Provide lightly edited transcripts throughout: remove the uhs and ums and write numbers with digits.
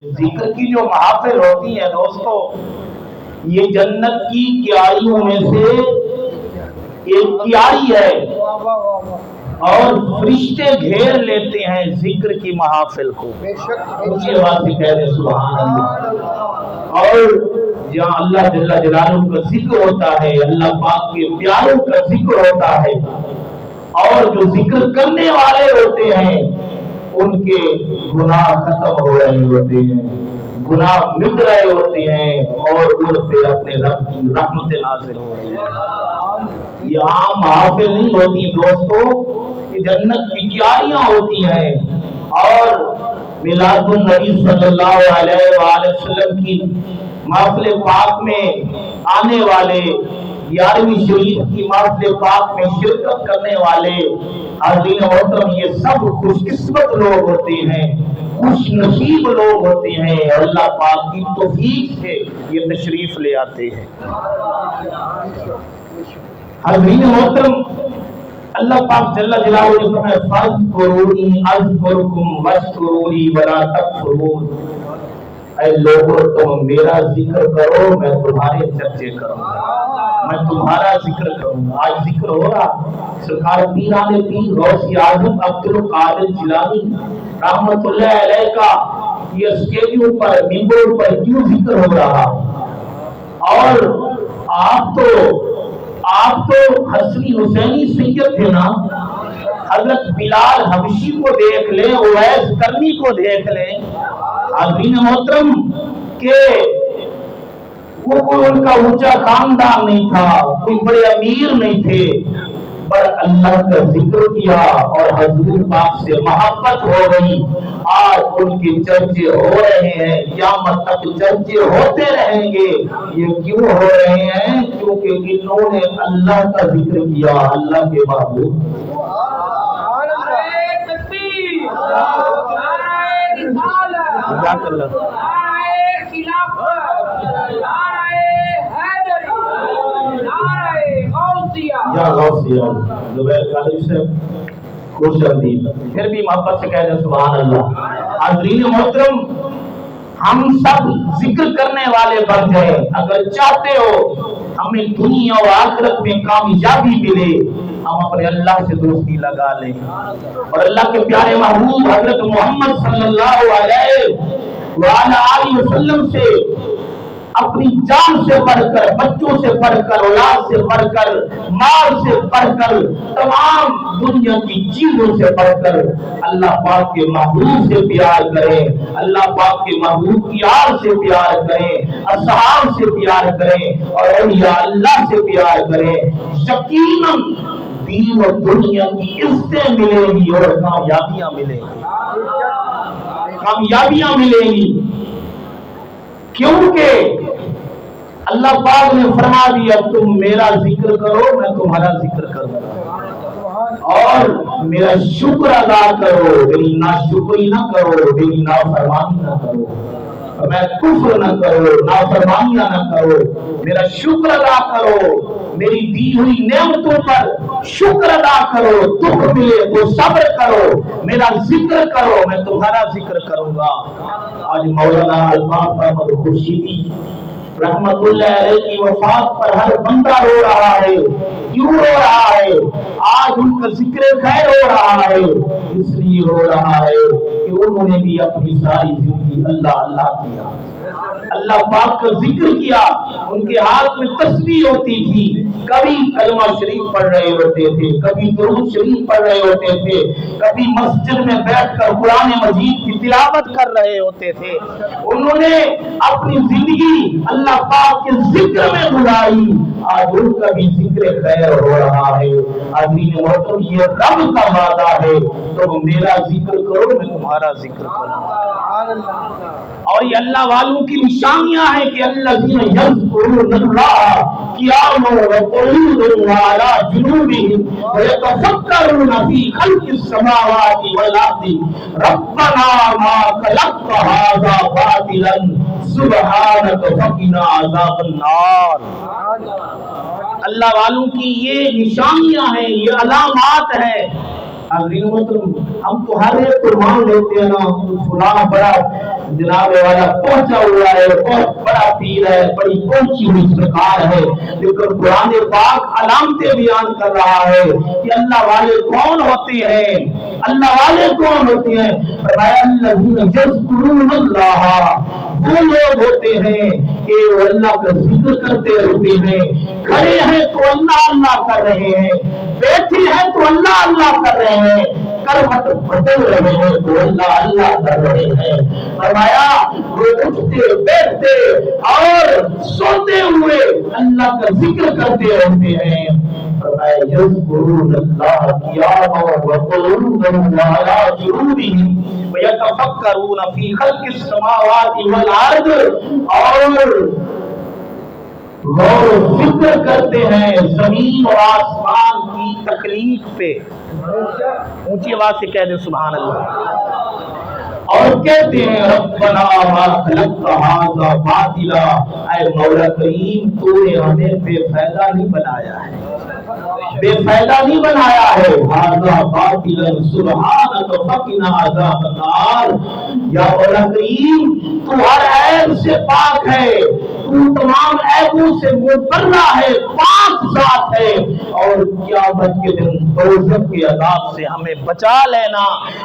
ذکر کی جو محافل ہوتی ہیں دوستو، یہ جنت کی کیاریوں میں سے ایک کیاری ہے، اور فرشتے گھیر لیتے ہیں ذکر کی محافل کو۔ اونچی آواز سے کہہ دیں سبحان اللہ۔ اور جہاں اللہ جل جلالہ کا ذکر ہوتا ہے، اللہ پاک کے پیاروں کا ذکر ہوتا ہے، اور جو ذکر کرنے والے ہوتے ہیں ان کے گناہ ختم ہو رہے ہوتے ہیں، گناہ مٹ رہے ہوتے ہیں، اور ان پہ اپنے رب کی رحمت نازل ہو رہی ہے۔ یہ عام محافل نہیں ہوتی دوستو، یہ جنت کی کیاریاں ہوتی ہیں، اور میلاد النبی صلی اللہ علیہ وآلہ وسلم کی محفل پاک میں آنے والے، 11ویں شریف کی محفل پاک میں شرکت کرنے والے حاضرین محترم، یہ سب خوش قسمت لوگ ہوتے ہیں، خوش نصیب لوگ ہوتے ہیں، اور اللہ پاک کی توفیق سے یہ تشریف لے آتے ہیں۔ حاضرین محترم، اللہ پاک جل جلالہ نے فرمایا فاذکرونی اذکرکم واشکرونی ولا تکفرون۔ اے لوگوں تم میرا ذکر کرو، میں تمہارے چرچے کروں گا، میں تمہارا ذکر کروں گا۔ آج ذکر ہو رہا، سرکار پیران پیر غوث اعظم عبدالقادر جیلانی رحمت اللہ علیہ کا یہ اسٹیجوں پر ممبر پر کیوں ذکر ہو رہا؟ اور آپ تو حسنی حسینی سید تھے نا، حضرت بلال حبشی کو دیکھ لیں، اویس کرنی کو دیکھ لیں، حاضرین محترم کہ وہ کوئی ان کا اونچا خاندان نہیں تھا، کوئی بڑے امیر نہیں تھے، پر اللہ کا ذکر کیا اور حضور پاک سے محبت ہو گئی۔ آج ان کے چرچے ہو رہے ہیں، قیامت تک چرچے ہوتے رہیں گے۔ یہ کیوں ہو رہے ہیں؟ کیونکہ انہوں نے اللہ کا ذکر کیا، اللہ کے محبوب۔ یا غوثیہ زبیر قادری سے خوش آمدید، پھر بھی محبت سے کہہ دیں سبحان اللہ۔ حاضرین محترم، ہم سب ذکر کرنے والے بن گئے۔ اگر چاہتے ہو ہمیں دنیا و آخرت میں کامیابی ملے، ہم اپنے اللہ سے دوستی لگا لیں، اور اللہ کے پیارے محبوب حضرت محمد صلی اللہ علیہ وآلہ وسلم سے اپنی جان سے بڑھ کر، بچوں سے بڑھ کر، اولاد سے بڑھ کر، مال سے بڑھ کر، تمام دنیا کی چیزوں سے بڑھ کر اللہ پاک کے محبوب سے پیار کریں، اللہ پاک کے محبوب کی آل سے پیار کریں، اصحاب سے پیار کریں، اور اولیاء اللہ سے پیار کریں۔ یقیناً دین اور دنیا کی عزتیں ملیں گی اور کامیابیاں ملیں گی، کامیابیاں ملیں گی، کیونکہ اللہ پاک نے فرما دیا تم میرا ذکر کرو، میں تمہارا ذکر کروں گا، اور میرا شکر ادا کرو، میری ناشکری نہ کرو، میری نافرمانی نہ کرو، میں کفر نہ کرو، نافرمانیاں نہ کرو، میرا شکر ادا کرو، میری دی ہوئی نعمتوں پر شکر ادا کرو، دکھ ملے تو صبر کرو، میرا ذکر کرو، میں تمہارا ذکر کروں گا۔ آج مولانا الطاف احمد خورشیدی رحمت اللہ علیہ کی وفات پر ہر بندہ رو رہا ہے۔ کیوں رو رہا ہے؟ آج ان کا ذکر خیر ہو رہا ہے، اس لیے رو رہا ہے کہ انہوں نے بھی اپنی ساری زندگی اللہ اللہ کیا، اللہ پاک کا ذکر کیا۔ ان کے ہاتھ میں تسبیح ہوتی تھی، کبھی کلمہ شریف پڑھ رہے ہوتے تھے، کبھی درود شریف پڑھ رہے ہوتے تھے، کبھی مسجد میں بیٹھ کر قرآن مجید کی تلاوت کر رہے ہوتے تھے۔ انہوں نے اپنی زندگی اللہ پاک کے ذکر میں گزاری، آج ان کا بھی ذکر خیر ہو رہا ہے۔ حاضرین محترم، یہ رب کا وعدہ ہے، تو میرا ذکر کرو، میں تمہارا ذکر کروں۔ اور یہ اللہ والوں کی نشانیاں ہیں کہ الذین یذکرون اللہ قیاما وقعودا وعلی جنوبہم ویتفکرون فی خلق السماوات والارض ربنا ما خلقت ھذا باطلا سبحانک فقنا عذاب النار۔ اللہ والوں کی یہ نشانیاں ہیں، یہ علامات ہیں حاضرین محترم، ہم تو ہر ایک کو مان لیتے ہیں نا فلاں بڑا جناب والا پہنچا ہوا ہے، بہت بڑا پیر ہے، بڑی پہنچی ہوئی سرکار ہے، لیکن قرآن پاک علامتیں بیان کر رہا ہے کہ اللہ والے کون ہوتے ہیں، اللہ والے کون ہوتے ہیں؟ فرمایا الذین یذکرون اللہ، وہ لوگ ہوتے ہیں کہ وہ اللہ کا ذکر کرتے رہتے ہیں، کھڑے ہیں تو اللہ اللہ کر رہے ہیں، بیٹھے ہیں تو اللہ اللہ کر رہے ہیں، کروٹ بدل رہے ہیں تو اللہ اللہ کر رہے ہیں۔ فرمایا وہ اٹھتے بیٹھتے اور سوتے ہوئے اللہ کا ذکر کرتے رہتے ہیں۔ فرمایا یذکرون اللہ قیاما وقعودا وعلی جنوبہم ویتفکرون فی خلق السماوات والارض، اور غور و فکر کرتے ہیں زمین اور آسمان کی تخلیق پہ۔ اونچی آواز سے کہہ دیں سبحان اللہ، اور کہتے ہیں ربنا ما خلقت ھذا باطلا، اے مولا کریم تو نے ہمیں بے فائدہ نہیں بنایا ہے، بے فائدہ نہیں بنایا ہے، ھذا باطلا سبحانک فقنا عذاب النار، یا مولا کریم تو ہر عیب سے پاک ہے، تو تمام عیبوں سے مبرہ ہے، پاک ذات ہے، اور قیامت کے دن دوزخ کے عذاب سے ہمیں بچا لینا۔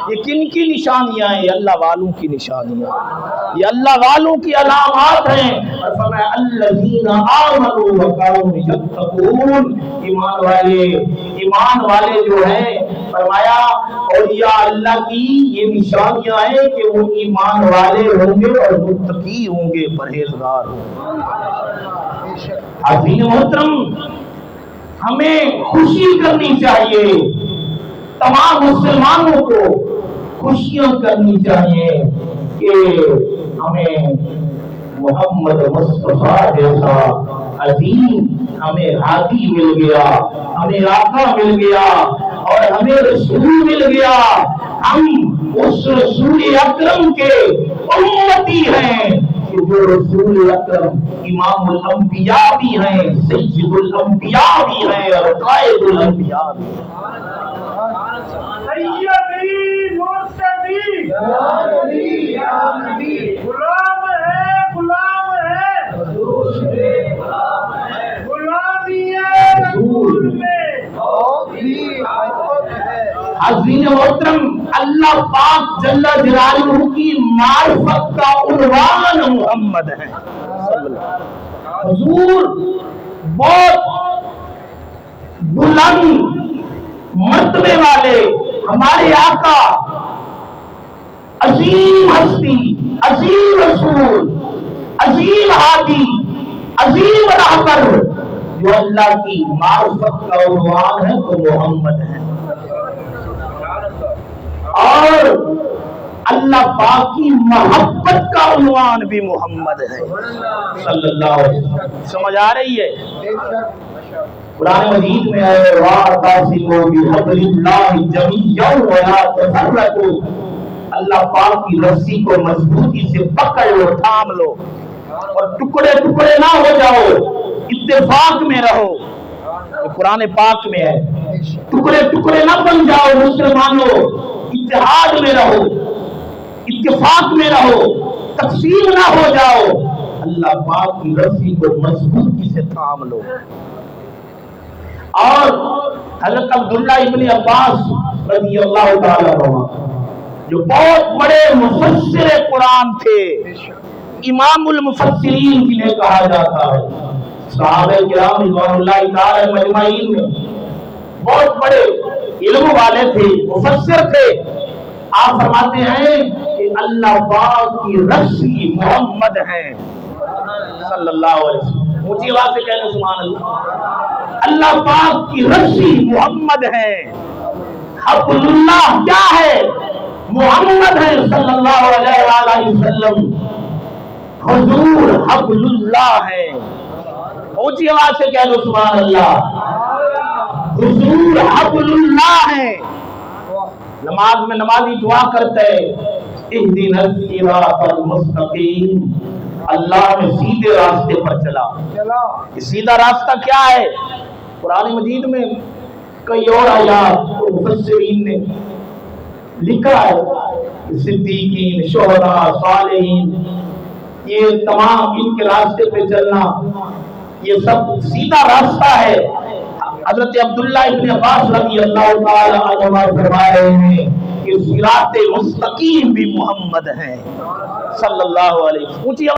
یہ کن کی نشانیاں ہیں؟ یہ اللہ والوں کی نشانیاں، یہ اللہ والوں کی علامات ہیں۔ اور فرمایا الذین آمنوا وکانوا یتقون، ایمان والے جو ہیں، فرمایا اولیاء اللہ کی یہ نشانیاں ہیں کہ وہ ایمان والے ہوں گے اور متقی ہوں گے، پرہیزگار ہوں گے۔ عزیز محترم، ہمیں خوشی کرنی چاہیے، تمام مسلمانوں کو خوشیاں کرنی چاہیے کہ ہمیں محمد مصطفیٰ جیسا عظیم ہمیں ہادی مل گیا، ہمیں آقا مل گیا، اور ہمیں رسول مل گیا۔ ہم اس رسول اکرم کے امتی ہیں کہ جو رسول اکرم امام الانبیاء بھی ہیں، سید الانبیاء بھی ہیں، اور قائد الانبیاء بھی ہیں۔ سیدی مرتضی یا نبی، غلام ہے غلام ہے غلامی رسول میں حضرین محترم، اللہ پاک جل جلالہ کی معرفت کا عنوان محمد ہے۔ حضور بہت بلند مرتبے والے ہمارے آقا، عظیم ہستی، عظیم رسول، عظیم ہادی، عظیم رہبر، جو اللہ کی معرفت کا عنوان ہے تو محمد ہے۔ اور اللہ پاک کی محبت کا عنوان بھی محمد ہے صلی اللہ علیہ وسلم۔ سمجھ آ رہی ہے؟ قرآن مجید میں ہے وَاعْتَصِمُوا بِحَبْلِ اللَّهِ جَمِيعًا وَلَا تَفَرَّقُوا، اللہ پاک کی رسی کو مضبوطی سے پکڑ لو، تھام لو، اور ٹکڑے ٹکڑے نہ ہو جاؤ، اتفاق میں رہو۔ قرآن پاک میں ہے، ٹکڑے ٹکڑے نہ بن جاؤ مسلمانوں، اتحاد میں رہو، اتفاق میں رہو، تقسیم نہ ہو جاؤ، اللہ پاک کی رسی کو مضبوطی سے تھام لو۔ اور حضرت عبداللہ ابن عباس رضی اللہ تعالیٰ عنہ، جو بہت بڑے مفسر قرآن تھے، امام المفسرین جنہیں کہا جاتا ہے، صحابہ کرام رضوان اللہ تعالی مجمعین میں بہت بڑے علم والے تھے، مفسر تھے۔ آپ فرماتے ہیں کہ اللہ پاک کی رسی محمد ہے صلی اللہ علیہ وسلم۔ اونچی آواز سے کہنا سبحان اللہ۔ اللہ پاک کی رسی محمد ہے۔ حبل اللہ کیا ہے؟ محمد ہے صلی اللہ علیہ وآلہ وسلم۔ حضور حبل اللہ ہے۔ اونچی آواز سے کہہ لو سبحان اللہ۔ حضور حبل اللہ ہے۔ نماز میں نمازی دعا کرتے اہدنا الصراط المستقیم، اللہ میں سیدھے راستے پر چلا۔ یہ سیدھا راستہ کیا ہے؟ قرآن مجید میں کئی اور آیات مفسرین نے لکھا ہے کہ صدیقین، شہداء، صالحین، یہ تمام ان کے راستے پہ چلنا یہ سب سیدھا راستہ ہے۔ حضرت عبداللہ ابن عباس رضی اللہ تعالی عنہما فرما رہے ہیں کہ صراط مستقیم بھی محمد ہیں صلی اللہ علیہ وسلم۔